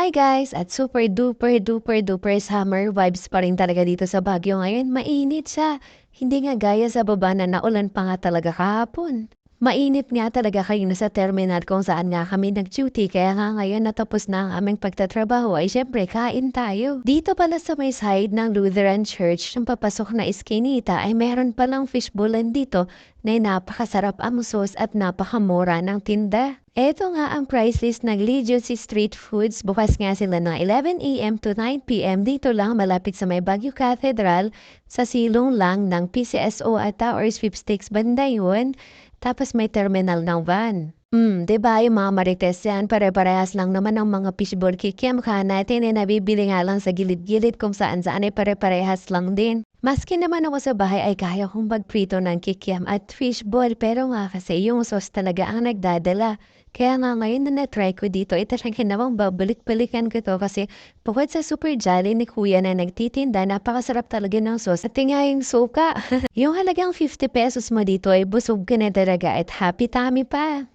Hi guys! At super duper duper duper summer vibes pa rin talaga dito sa Baguio ngayon. Mainit siya. Hindi nga gaya sa baba na naulan pa nga talaga kahapon. Mainit nga talaga kayo na sa terminal kung saan nga kami nag-duty kaya nga ngayon natapos na ang aming pagtatrabaho ay syempre kain tayo. Dito pala sa may side ng Lutheran Church ng papasok na Eskinita ay meron palang fishbowlan dito na napakasarap ang sauce at napakamura ng tinda. Eto nga ang price list ng Legacy Street Foods. Bukas nga sila ng 11 a.m. to 9 p.m. Dito lang malapit sa may Baguio Cathedral sa silong lang ng PCSO at Tower Sweepstakes banda yun. Tapos may terminal ng van. Diba yung mga marites yan, pare-parehas lang naman ang mga fishball kikiam ka natin eh nabibili nga lang sa gilid-gilid kung saan-saan ay pare-parehas lang din. Maski naman ako sa bahay ay kaya kong magprito ng kikiam at fishball pero nga kasi yung sauce talaga ang nagdadala. Kaya nga ngayon na na-try ko dito, talaga namang babalik-balikan ko to kasi bukod sa super jolly ni kuya na nagtitinda, napakasarap talaga ng sauce. At nga yung suka, yung halagang 50 pesos mo dito ay busog ka na talaga at happy tummy pa.